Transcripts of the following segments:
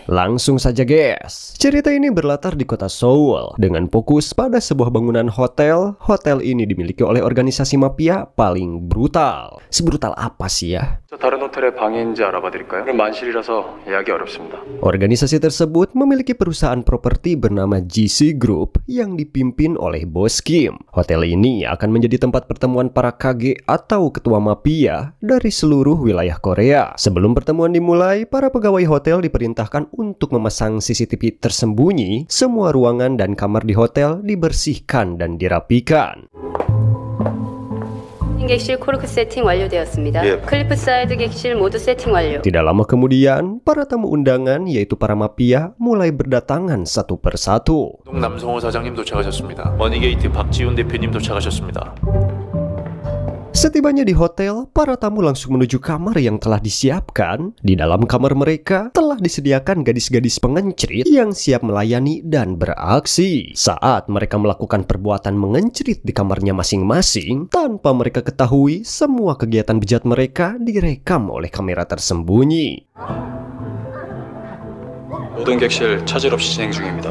Langsung saja guys, cerita ini berlatar di kota Seoul dengan fokus pada sebuah bangunan hotel. Hotel ini dimiliki oleh organisasi mafia paling brutal. Sebrutal apa sih ya? 다른 호텔의 방인지 알아봐 드릴까요? 만실이라서 예약이 어렵습니다. Organisasi tersebut memiliki perusahaan properti bernama GC Group yang dipimpin oleh Bos Kim. Hotel ini akan menjadi tempat pertemuan para KG atau ketua mafia dari seluruh wilayah Korea. Sebelum pertemuan dimulai, para pegawai hotel diperintahkan untuk memasang CCTV tersembunyi. Semua ruangan dan kamar di hotel dibersihkan dan dirapikan. 객실 코르크 세팅 완료되었습니다. 클리프 사이드 객실 모두 세팅 완료. Tidak lama kemudian, para tamu undangan yaitu para mafia mulai berdatangan satu persatu. 남성호 사장님 도착하셨습니다. 머니게이트 박지훈 대표님 도착하셨습니다. Setibanya di hotel, para tamu langsung menuju kamar yang telah disiapkan. Di dalam kamar mereka telah disediakan gadis-gadis pengencrit yang siap melayani dan beraksi. Saat mereka melakukan perbuatan mengencrit di kamarnya masing-masing, tanpa mereka ketahui, semua kegiatan bejat mereka direkam oleh kamera tersembunyi. 모든 객실 차질 없이 진행 중입니다.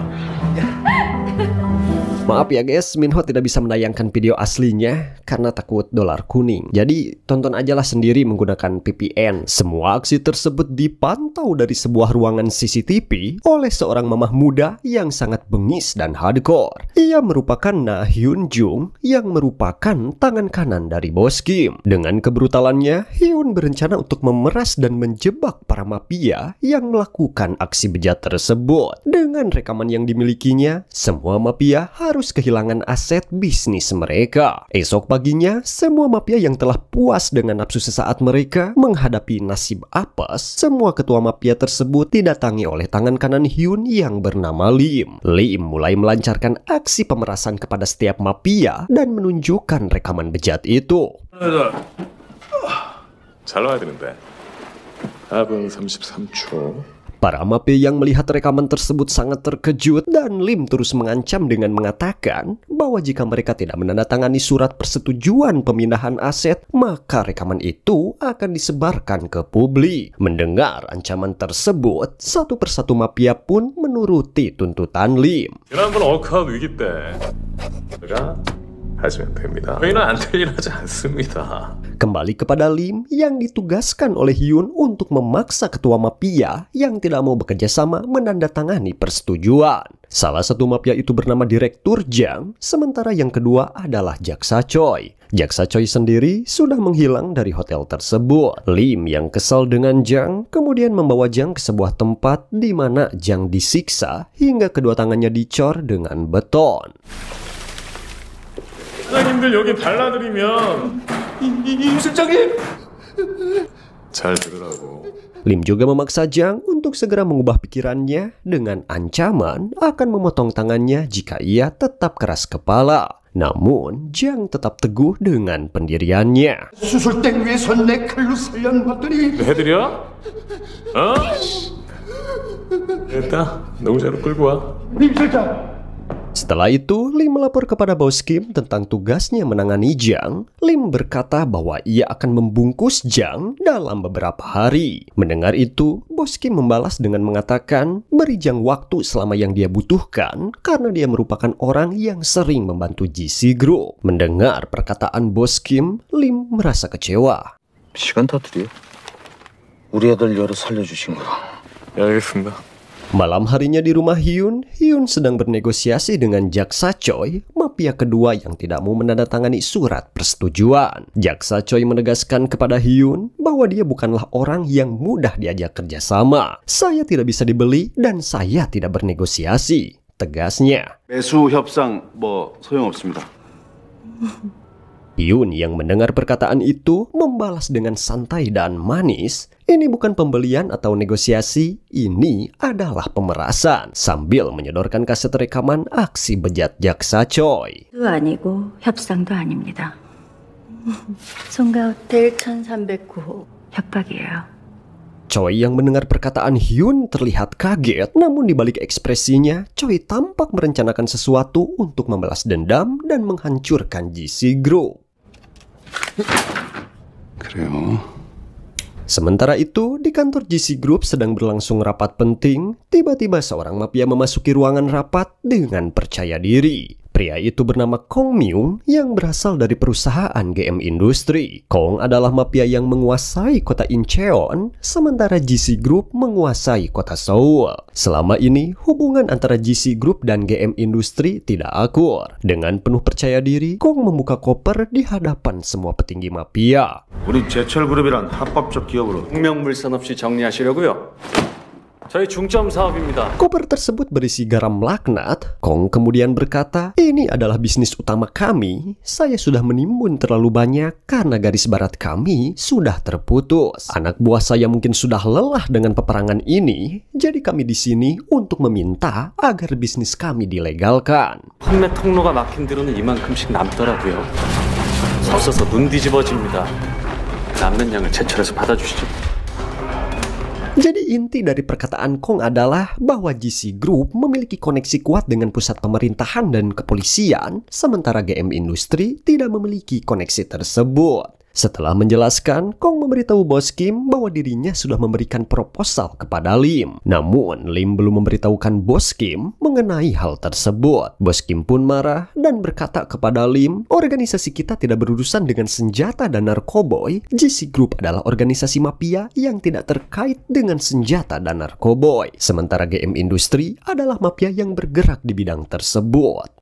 Maaf ya guys, Minho tidak bisa menayangkan video aslinya karena takut dolar kuning. Jadi tonton ajalah sendiri menggunakan VPN. Semua aksi tersebut dipantau dari sebuah ruangan CCTV oleh seorang mamah muda yang sangat bengis dan hardcore. Ia merupakan Na Hyun Jung yang merupakan tangan kanan dari Bos Kim. Dengan kebrutalannya, Hyun berencana untuk memeras dan menjebak para mafia yang melakukan aksi bejat tersebut. Dengan rekaman yang dimilikinya, semua mafia harus kehilangan aset bisnis mereka. Esok paginya, semua mafia yang telah puas dengan nafsu sesaat mereka menghadapi nasib apes. Semua ketua mafia tersebut didatangi oleh tangan kanan Hyun yang bernama Lim. Lim mulai melancarkan aksi pemerasan kepada setiap mafia dan menunjukkan rekaman bejat itu. 잘 나와야 되는데. 4분 33초. Para mafia yang melihat rekaman tersebut sangat terkejut dan Lim terus mengancam dengan mengatakan bahwa jika mereka tidak menandatangani surat persetujuan pemindahan aset, maka rekaman itu akan disebarkan ke publik. Mendengar ancaman tersebut, satu persatu mafia pun menuruti tuntutan Lim. 지난번 어카운트 위기 때 제가 하시면 됩니다. 저희는 안될 일 하지 않습니다. Kembali kepada Lim yang ditugaskan oleh Hyun untuk memaksa ketua mafia yang tidak mau bekerja sama menandatangani persetujuan. Salah satu mafia itu bernama Direktur Jang, sementara yang kedua adalah Jaksa Choi. Jaksa Choi sendiri sudah menghilang dari hotel tersebut. Lim yang kesal dengan Jang kemudian membawa Jang ke sebuah tempat di mana Jang disiksa hingga kedua tangannya dicor dengan beton. 사장님들 여기 달라드리면 이 실장님 잘 들으라고. Lim juga memaksa Jang untuk segera mengubah pikirannya dengan ancaman akan memotong tangannya jika ia tetap keras kepala. Namun, Jang tetap teguh dengan pendiriannya. 수술땡 위에서 내 칼로 살려놓았더니 해드려? 어? 됐다. 농사로 끌고 와. 임 실장 Setelah itu, Lim melapor kepada Bos Kim tentang tugasnya menangani Jang. Lim berkata bahwa ia akan membungkus Jang dalam beberapa hari. Mendengar itu, Bos Kim membalas dengan mengatakan beri Jang waktu selama yang dia butuhkan karena dia merupakan orang yang sering membantu GC Group. Mendengar perkataan Bos Kim, Lim merasa kecewa. 시간 타들이요? 우리 애들 여러 살려주신 거야. 알겠습니다. Malam harinya di rumah Hyun, Hyun sedang bernegosiasi dengan Jaksa Choi, mafia kedua yang tidak mau menandatangani surat persetujuan. Jaksa Choi menegaskan kepada Hyun bahwa dia bukanlah orang yang mudah diajak kerjasama. Saya tidak bisa dibeli dan saya tidak bernegosiasi, tegasnya. 매수 협상 소용없습니다. Hyun yang mendengar perkataan itu membalas dengan santai dan manis, ini bukan pembelian atau negosiasi, ini adalah pemerasan, sambil menyodorkan kaset rekaman aksi bejat Jaksa Choi. 도 아니고 협상도 아닙니다. 송가호텔 1309호 협박이에요. Choi yang mendengar perkataan Hyun terlihat kaget, namun di balik ekspresinya, Choi tampak merencanakan sesuatu untuk membalas dendam dan menghancurkan GC Group. 그래요. Sementara itu, di kantor GC Group sedang berlangsung rapat penting, tiba-tiba seorang mafia memasuki ruangan rapat dengan percaya diri. Pria itu bernama Kong Myung yang berasal dari perusahaan GM Industri. Kong adalah mafia yang menguasai kota Incheon, sementara GC Group menguasai kota Seoul. Selama ini, hubungan antara GC Group dan GM Industri tidak akur. Dengan penuh percaya diri, Kong membuka koper di hadapan semua petinggi mafia. 우리 제철그룹이란 합법적 기업으로 혁명물산 없이 정리하시려고요? 저희 중점 사업입니다. Koper tersebut berisi garam laknat. Kong kemudian berkata, ini adalah bisnis utama kami. Saya sudah menimbun terlalu banyak karena garis barat kami sudah terputus. Anak buah saya mungkin sudah lelah dengan peperangan ini. Jadi kami di sini untuk meminta agar bisnis kami dilegalkan. 판매 통로가 막힌 뒤로는 이만큼씩 남더라고요. 없어서 눈 뒤집어집니다. 남는 양을 제철에서 받아주시죠. Jadi inti dari perkataan Kong adalah bahwa GC Group memiliki koneksi kuat dengan pusat pemerintahan dan kepolisian, sementara GM Industri tidak memiliki koneksi tersebut. Setelah menjelaskan, Kong memberitahu Bos Kim bahwa dirinya sudah memberikan proposal kepada Lim. Namun, Lim belum memberitahukan Bos Kim mengenai hal tersebut. Bos Kim pun marah dan berkata kepada Lim, organisasi kita tidak berurusan dengan senjata dan narkoboy. GC Group adalah organisasi mafia yang tidak terkait dengan senjata dan narkoboy. Sementara GM Industri adalah mafia yang bergerak di bidang tersebut.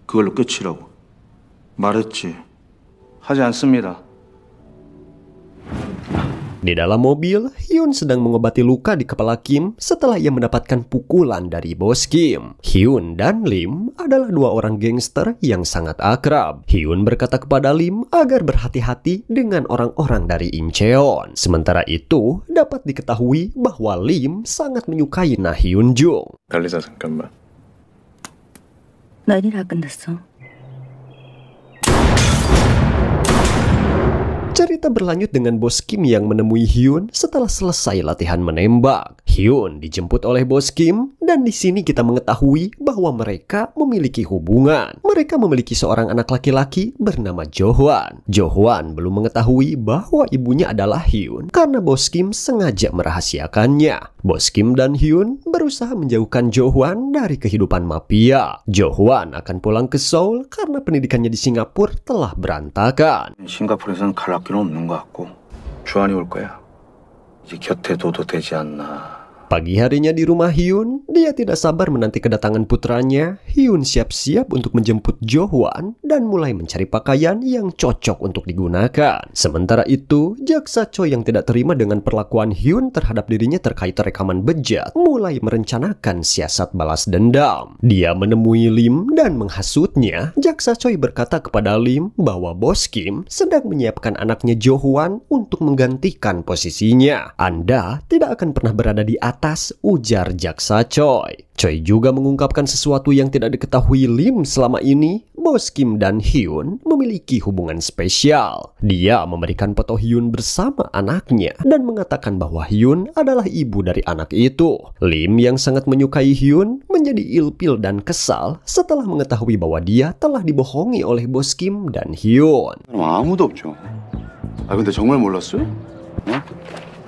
그걸로 끝이라고 말했지. 하지 않습니다. Di dalam mobil, Hyun sedang mengobati luka di kepala Kim setelah ia mendapatkan pukulan dari Bos Kim. Hyun dan Lim adalah dua orang gangster yang sangat akrab. Hyun berkata kepada Lim agar berhati-hati dengan orang-orang dari Incheon. Sementara itu, dapat diketahui bahwa Lim sangat menyukai Na Hyun Jung. 달리자 잠깐만. 나 일 다 끝났어. Cerita berlanjut dengan Bos Kim yang menemui Hyun setelah selesai latihan menembak. Hyun dijemput oleh Bos Kim dan di sini kita mengetahui bahwa mereka memiliki hubungan. Mereka memiliki seorang anak laki-laki bernama Jo-hwan. Jo-hwan belum mengetahui bahwa ibunya adalah Hyun karena Bos Kim sengaja merahasiakannya. Bos Kim dan Hyun berusaha menjauhkan Jo-hwan dari kehidupan mafia. Jo-hwan akan pulang ke Seoul karena pendidikannya di Singapura telah berantakan. 싱가포르에서는 갈 학교는 없는 것 같고 주한이 올 거야. 이제 곁에 둬도 되지 않나. Pagi harinya di rumah Hyun, dia tidak sabar menanti kedatangan putranya. Hyun siap-siap untuk menjemput Jo-hwan dan mulai mencari pakaian yang cocok untuk digunakan. Sementara itu, jaksa Choi yang tidak terima dengan perlakuan Hyun terhadap dirinya terkait rekaman bejat, mulai merencanakan siasat balas dendam. Dia menemui Lim dan menghasutnya. Jaksa Choi berkata kepada Lim bahwa Bos Kim sedang menyiapkan anaknya Jo-hwan untuk menggantikan posisinya. Anda tidak akan pernah berada di atas, ujar jaksa Choi. Choi juga mengungkapkan sesuatu yang tidak diketahui Lim selama ini. Bos Kim dan Hyun memiliki hubungan spesial. Dia memberikan foto Hyun bersama anaknya dan mengatakan bahwa Hyun adalah ibu dari anak itu. Lim yang sangat menyukai Hyun menjadi ilpil dan kesal setelah mengetahui bahwa dia telah dibohongi oleh Bos Kim dan Hyun. 아무도 없죠. 아 근데 정말 몰랐어요? 어?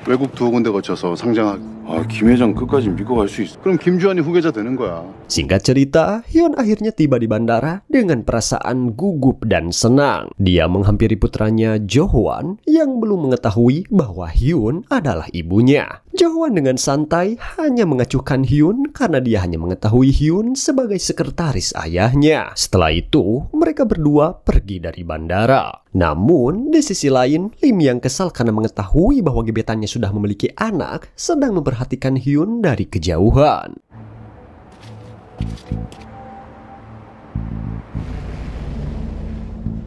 외국 두어 군데 거쳐서 상장하기. 김 회장 끝까지 믿고 갈 수 있어. 그럼 김주한이 후계자 되는 거야. Singkat cerita, Hyun akhirnya tiba di bandara dengan perasaan gugup dan senang. Dia menghampiri putranya Jo-hwan yang belum mengetahui bahwa Hyun adalah ibunya. Jo-hwan dengan santai hanya mengacuhkan Hyun karena dia hanya mengetahui Hyun sebagai sekretaris ayahnya. Setelah itu, mereka berdua pergi dari bandara. Namun, di sisi lain, Lim yang kesal karena mengetahui bahwa gebetannya sudah memiliki anak, sedang memperhatikan Hyun dari kejauhan.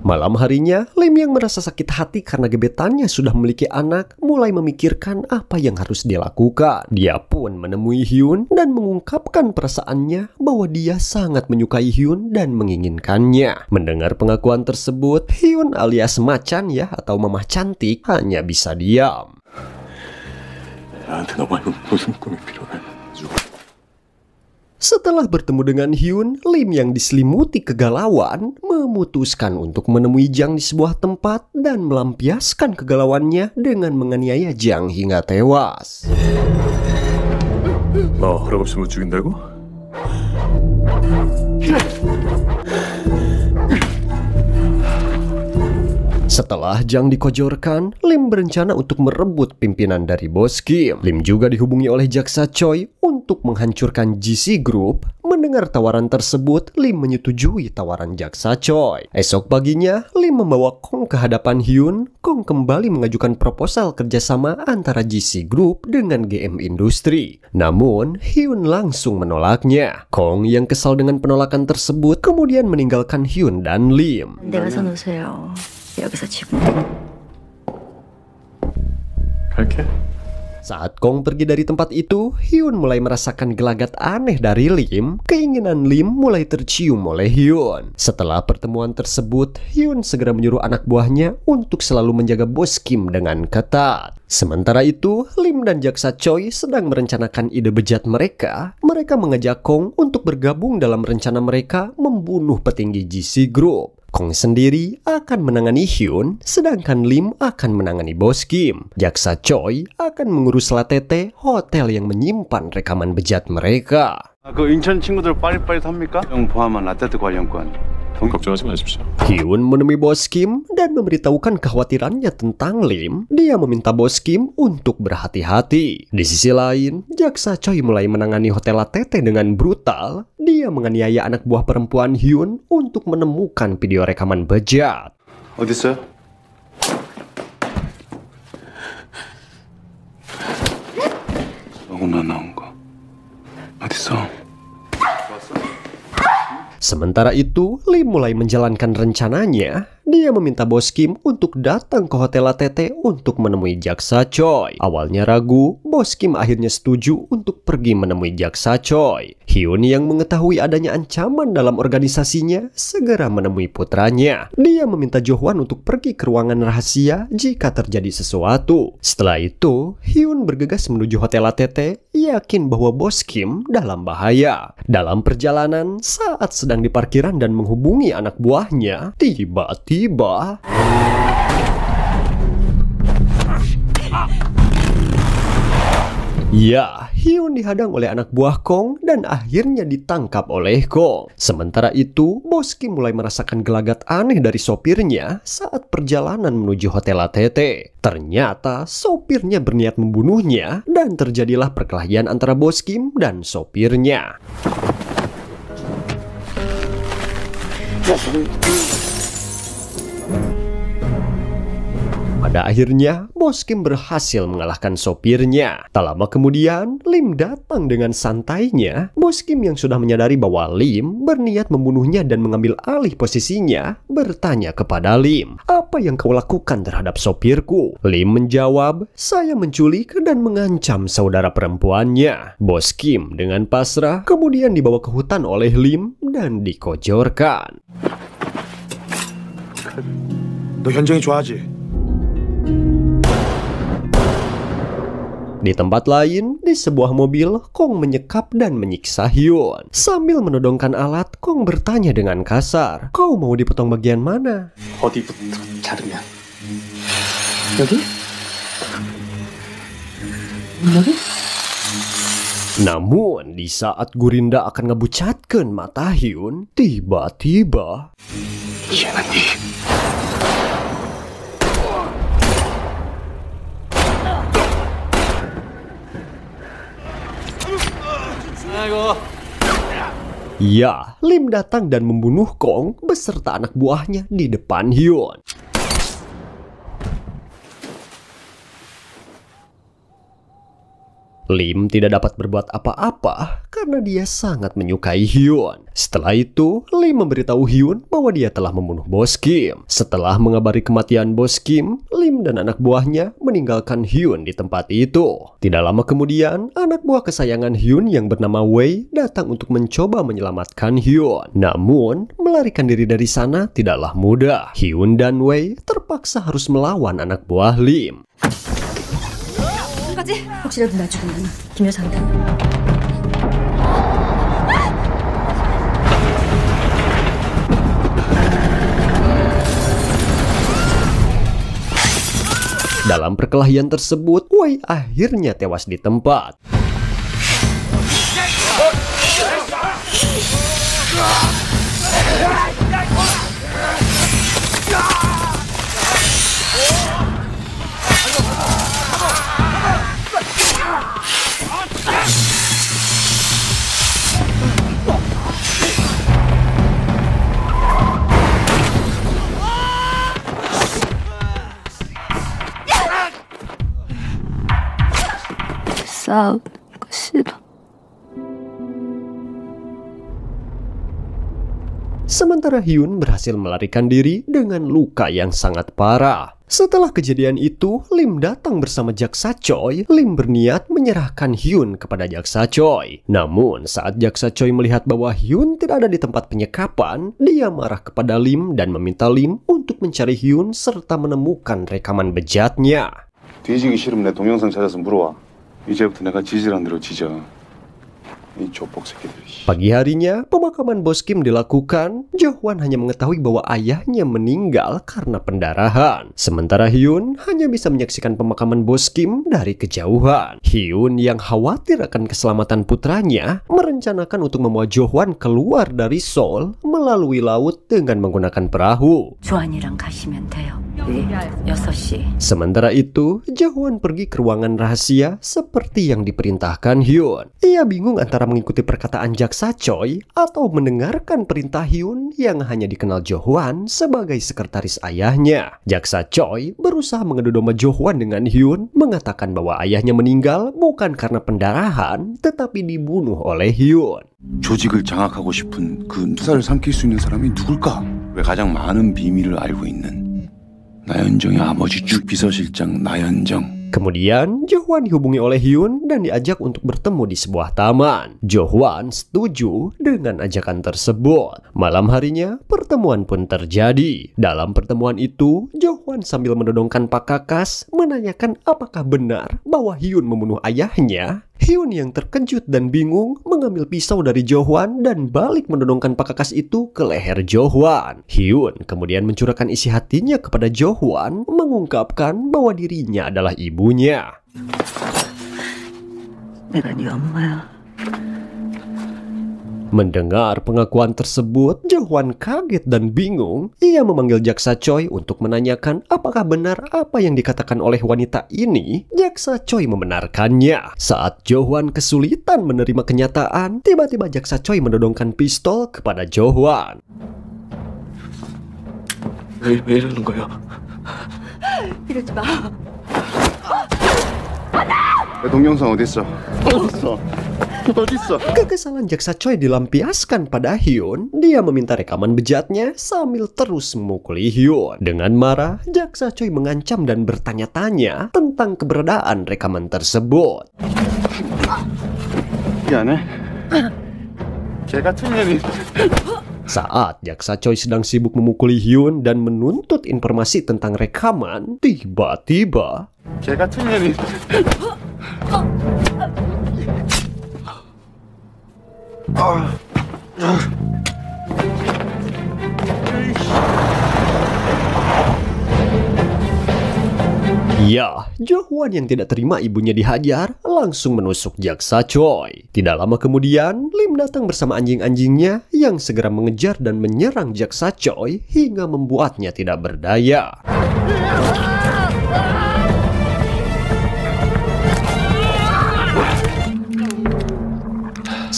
Malam harinya, Lim yang merasa sakit hati karena gebetannya sudah memiliki anak, mulai memikirkan apa yang harus dia lakukan. Dia pun menemui Hyun dan mengungkapkan perasaannya bahwa dia sangat menyukai Hyun dan menginginkannya. Mendengar pengakuan tersebut, Hyun alias macan ya atau mamah cantik hanya bisa diam. 나한테 너무 무슨 꿈이 필요해? Setelah bertemu dengan Hyun, Lim yang diselimuti kegalauan memutuskan untuk menemui Jang di sebuah tempat dan melampiaskan kegalauannya dengan menganiaya Jang hingga tewas. 너 허락 없이 못 죽인다고? Setelah Jang dikojorkan, Lim berencana untuk merebut pimpinan dari bos Kim. Lim juga dihubungi oleh jaksa Choi untuk menghancurkan GC Group. Mendengar tawaran tersebut, Lim menyetujui tawaran jaksa Choi. Esok paginya, Lim membawa Kong ke hadapan Hyun. Kong kembali mengajukan proposal kerjasama antara GC Group dengan GM Industri. Namun, Hyun langsung menolaknya. Kong yang kesal dengan penolakan tersebut kemudian meninggalkan Hyun dan Lim. 갈게. Saat Kong pergi dari tempat itu, Hyun mulai merasakan gelagat aneh dari Lim. Keinginan Lim mulai tercium oleh Hyun. Setelah pertemuan tersebut, Hyun segera menyuruh anak buahnya untuk selalu menjaga bos Kim dengan ketat. Sementara itu, Lim dan jaksa Choi sedang merencanakan ide bejat mereka. Mereka mengajak Kong untuk bergabung dalam rencana mereka membunuh petinggi GC Group. Kong sendiri akan menangani Hyun, sedangkan Lim akan menangani bos Kim. Jaksa Choi akan mengurus Latete, hotel yang menyimpan rekaman bejat mereka. 그 인천 친구들 빠릿빠릿 합니까? 형 포함한 라떼트 관련권. 걱정하지 마십시오. Hyun menemui bos Kim dan memberitahukan kekhawatirannya tentang Lim. Dia meminta bos Kim untuk berhati-hati. Di sisi lain, jaksa Choi mulai menangani hotel Latete dengan brutal. Dia menganiaya anak buah perempuan Hyun untuk menemukan video rekaman bejat. 어디 있어요? 너무나 나온 거. 어디 있어? Sementara itu, Lim mulai menjalankan rencananya. Dia meminta bos Kim untuk datang ke hotel Latete untuk menemui jaksa Choi. Awalnya ragu, bos Kim akhirnya setuju untuk pergi menemui jaksa Choi. Hyun yang mengetahui adanya ancaman dalam organisasinya segera menemui putranya. Dia meminta Jo-hwan untuk pergi ke ruangan rahasia jika terjadi sesuatu. Setelah itu, Hyun bergegas menuju hotel Latete, yakin bahwa bos Kim dalam bahaya. Dalam perjalanan, saat sedang di parkiran dan menghubungi anak buahnya, tiba-tiba Hyun dihadang oleh anak buah Kong dan akhirnya ditangkap oleh Kong. Sementara itu, bos Kim mulai merasakan gelagat aneh dari sopirnya saat perjalanan menuju hotel Latete. Ternyata sopirnya berniat membunuhnya dan terjadilah perkelahian antara bos Kim dan sopirnya. Pada akhirnya, bos Kim berhasil mengalahkan sopirnya. Tak lama kemudian, Lim datang dengan santainya. Bos Kim yang sudah menyadari bahwa Lim berniat membunuhnya dan mengambil alih posisinya, bertanya kepada Lim, "Apa yang kau lakukan terhadap sopirku?" Lim menjawab, "Saya menculik dan mengancam saudara perempuannya." Bos Kim dengan pasrah kemudian dibawa ke hutan oleh Lim dan dikojorkan. 너 현정이 좋아하지? Di tempat lain, di sebuah mobil, Kong menyekap dan menyiksa Hyun. Sambil menodongkan alat, Kong bertanya dengan kasar, "Kau mau dipotong bagian mana?" 어디부터 자르면 여기? 여기? Namun, di saat Gurinda akan ngebucatkan mata Hyun, tiba-tiba Lim datang dan membunuh Kong beserta anak buahnya di depan Hyun. Lim tidak dapat berbuat apa-apa karena dia sangat menyukai Hyun. Setelah itu, Lim memberitahu Hyun bahwa dia telah membunuh bos Kim. Setelah mengabari kematian bos Kim, Lim dan anak buahnya meninggalkan Hyun di tempat itu. Tidak lama kemudian, anak buah kesayangan Hyun yang bernama Wei datang untuk mencoba menyelamatkan Hyun. Namun, melarikan diri dari sana tidaklah mudah. Hyun dan Wei terpaksa harus melawan anak buah Lim. 혹시라도 나 죽으면 김 여사한테 Dalam perkelahian tersebut, Wei akhirnya tewas di tempat. 싸우는 거 싫어. Sementara Hyun berhasil melarikan diri dengan luka yang sangat parah. Setelah kejadian itu, Lim datang bersama Jaksa Choi. Lim berniat menyerahkan Hyun kepada Jaksa Choi. Namun, saat Jaksa Choi melihat bahwa Hyun tidak ada di tempat penyekapan, dia marah kepada Lim dan meminta Lim untuk mencari Hyun serta menemukan rekaman bejatnya. 뒤지기 싫으면 내 동영상 찾아서 물어와. 이제부터 내가 지지란 대로 지져. 이 조폭 새끼들이. Pagi harinya, pemakaman Bos Kim dilakukan. Jo-hwan hanya mengetahui bahwa ayahnya meninggal karena pendarahan. Sementara Hyun hanya bisa menyaksikan pemakaman Bos Kim dari kejauhan. Hyun yang khawatir akan keselamatan putranya, merencanakan untuk membawa Jo-hwan keluar dari Seoul melalui laut dengan menggunakan perahu. 조한이랑 가시면 돼요. 6시. Sementara itu, Jo-hwan pergi ke ruangan rahasia seperti yang diperintahkan Hyun. Ia bingung antara mengikuti perkataan Jaksa Choi atau mendengarkan perintah Hyun yang hanya dikenal Jo-hwan sebagai sekretaris ayahnya. Jaksa Choi berusaha mengadu domba Jo-hwan dengan Hyun, mengatakan bahwa ayahnya meninggal bukan karena pendarahan, tetapi dibunuh oleh Hyun. 조직을 장악하고 싶은 그 누사를 삼킬 수 있는 사람이 누굴까? 왜 가장 많은 비밀을 알고 있는 나연정의 아버지 주 비서실장 나연정. Kemudian, Jo-hwan dihubungi oleh Hyun dan diajak untuk bertemu di sebuah taman. Jo-hwan setuju dengan ajakan tersebut. Malam harinya, pertemuan pun terjadi. Dalam pertemuan itu, Jo-hwan sambil menodongkan Pak Kakas menanyakan apakah benar bahwa Hyun membunuh ayahnya. Hyun yang terkejut dan bingung mengambil pisau dari Jo-hwan dan balik menodongkan Pak Kakas itu ke leher Jo-hwan. Hyun kemudian mencurahkan isi hatinya kepada Jo-hwan, mengungkapkan bahwa dirinya adalah ibunya. 내가 네 엄마야. Mendengar pengakuan tersebut, Jo-hwan kaget dan bingung. Ia memanggil Jaksa Choi untuk menanyakan apakah benar apa yang dikatakan oleh wanita ini. Jaksa Choi membenarkannya. Saat Jo-hwan kesulitan menerima kenyataan, tiba-tiba Jaksa Choi menodongkan pistol kepada Jo-hwan. 왜 이러는 거야? 이러지 마. 내 동영상 어딨어? 어딨어? Kekesalan Jaksa Choi dilampiaskan pada Hyun. Dia meminta rekaman bejatnya sambil terus memukuli Hyun. Dengan marah, Jaksa Choi mengancam dan bertanya-tanya tentang keberadaan rekaman tersebut. 미안해. 개 같은 년이. Saat Jaksa Choi sedang sibuk memukuli Hyun dan menuntut informasi tentang rekaman, tiba-tiba 개 같은 년이. Ya, Jo-hwan yang tidak terima ibunya dihajar langsung menusuk Jaksa Choi. Tidak lama kemudian, Lim datang bersama anjing-anjingnya yang segera mengejar dan menyerang Jaksa Choi hingga membuatnya tidak berdaya.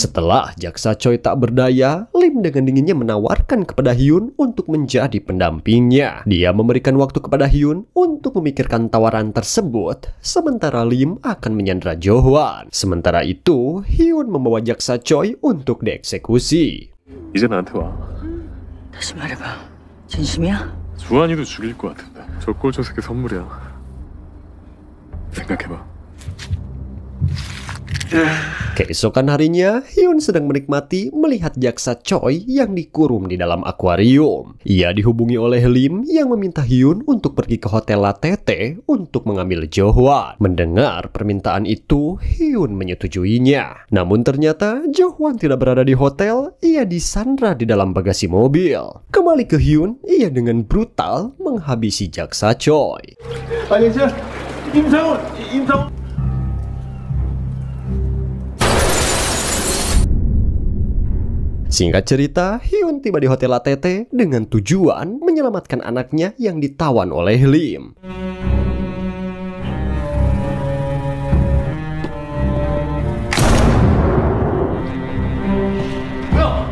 Setelah Jaksa Choi tak berdaya, Lim dengan dinginnya menawarkan kepada Hyun untuk menjadi pendampingnya. Dia memberikan waktu kepada Hyun untuk memikirkan tawaran tersebut, sementara Lim akan menyandra Jo-hwan. Sementara itu, Hyun membawa Jaksa Choi untuk dieksekusi. 이제 나한테 와. 다시 말해봐. 진심이야? 주한이도 죽일 것 같은데. 저 꼴 저 새끼 선물이야. 생각해봐. Keesokan harinya, Hyun sedang menikmati melihat Jaksa Choi yang dikurung di dalam akuarium. Ia dihubungi oleh Lim yang meminta Hyun untuk pergi ke hotel La Tete untuk mengambil Jo-hwan. Mendengar permintaan itu, Hyun menyetujuinya. Namun ternyata Jo-hwan tidak berada di hotel, ia disandra di dalam bagasi mobil. Kembali ke Hyun, ia dengan brutal menghabisi Jaksa Choi. 아니 저 임상훈. Singkat cerita, Hyun tiba di Hotel ATT dengan tujuan menyelamatkan anaknya yang ditawan oleh Lim.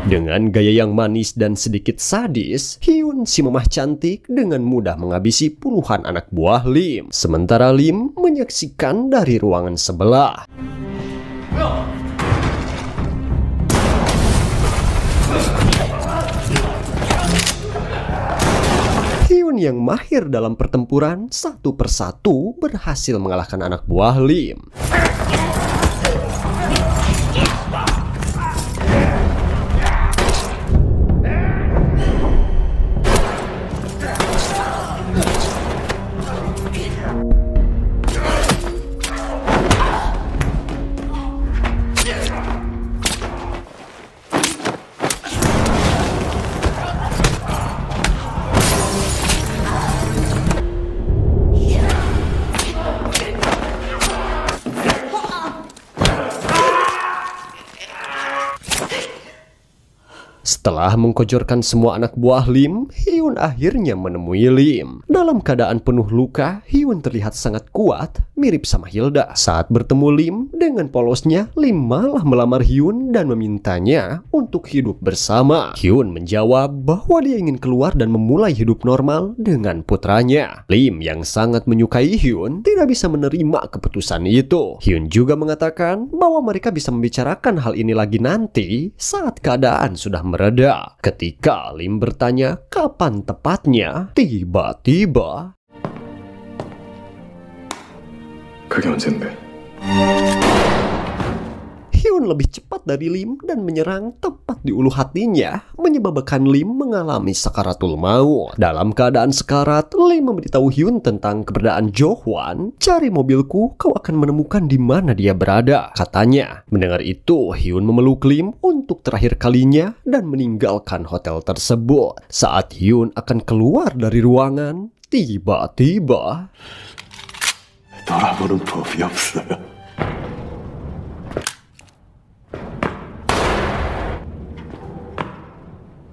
Dengan gaya yang manis dan sedikit sadis, Hyun si mamah cantik dengan mudah menghabisi puluhan anak buah Lim. Sementara Lim menyaksikan dari ruangan sebelah. Hyun yang mahir dalam pertempuran satu persatu berhasil mengalahkan anak buah Lim. Setelah mengkojorkan semua anak buah Lim, Hyun akhirnya menemui Lim. Dalam keadaan penuh luka, Hyun terlihat sangat kuat, mirip sama Hilda. Saat bertemu Lim, dengan polosnya, Lim malah melamar Hyun dan memintanya untuk hidup bersama. Hyun menjawab bahwa dia ingin keluar dan memulai hidup normal dengan putranya. Lim yang sangat menyukai Hyun tidak bisa menerima keputusan itu. Hyun juga mengatakan bahwa mereka bisa membicarakan hal ini lagi nanti saat keadaan sudah mereda. Ketika Lim bertanya kapan tepatnya, tiba-tiba 그게 언젠데? Hyun lebih cepat dari Lim dan menyerang tepat di ulu hatinya, menyebabkan Lim mengalami sakaratul maut. Dalam keadaan sekarat, Lim memberitahu Hyun tentang keberadaan Jo-hwan. Cari mobilku, kau akan menemukan di mana dia berada, katanya. Mendengar itu, Hyun memeluk Lim untuk terakhir kalinya dan meninggalkan hotel tersebut. Saat Hyun akan keluar dari ruangan, tiba-tiba 돌아보는 법이 없어요.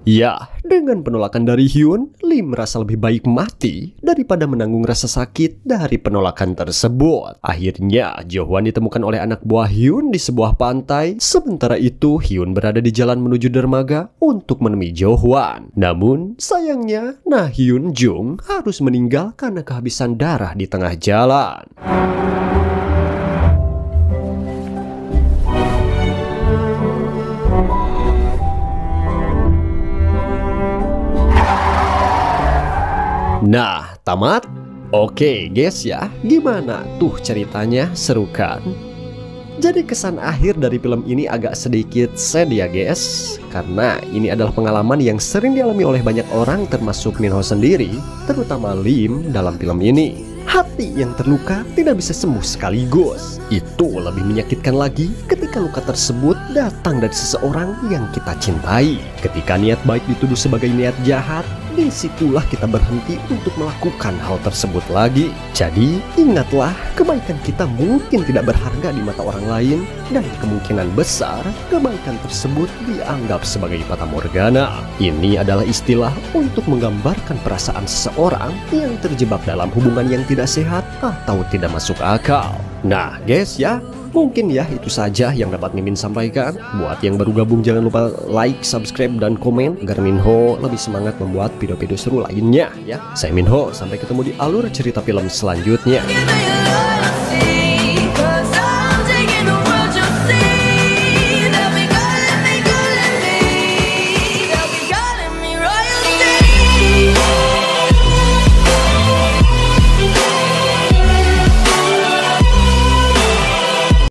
Ya, dengan penolakan dari Hyun, Lim merasa lebih baik mati daripada menanggung rasa sakit dari penolakan tersebut. Akhirnya, Jo-hwan ditemukan oleh anak buah Hyun di sebuah pantai. Sementara itu, Hyun berada di jalan menuju dermaga untuk menemui Jo-hwan. Namun, sayangnya, Na Hyun Jung harus meninggal karena kehabisan darah di tengah jalan. Nah, tamat? Oke guys ya, gimana tuh ceritanya, seru kan? Jadi kesan akhir dari film ini agak sedikit sad ya guys, karena ini adalah pengalaman yang sering dialami oleh banyak orang termasuk Min Ho sendiri, terutama Lim dalam film ini. Hati yang terluka tidak bisa sembuh sekaligus. Itu lebih menyakitkan lagi ketika luka tersebut datang dari seseorang yang kita cintai. Ketika niat baik dituduh sebagai niat jahat, disitulah kita berhenti untuk melakukan hal tersebut lagi. Jadi ingatlah, kebaikan kita mungkin tidak berharga di mata orang lain, dan kemungkinan besar kebaikan tersebut dianggap sebagai fata morgana. Ini adalah istilah untuk menggambarkan perasaan seseorang yang terjebak dalam hubungan yang tidak sehat atau tidak masuk akal. Nah guys ya, mungkin ya itu saja yang dapat Mimin sampaikan. Buat yang baru gabung jangan lupa like, subscribe, dan komen agar Minho lebih semangat membuat video-video seru lainnya ya. Saya Minho, sampai ketemu di alur cerita film selanjutnya.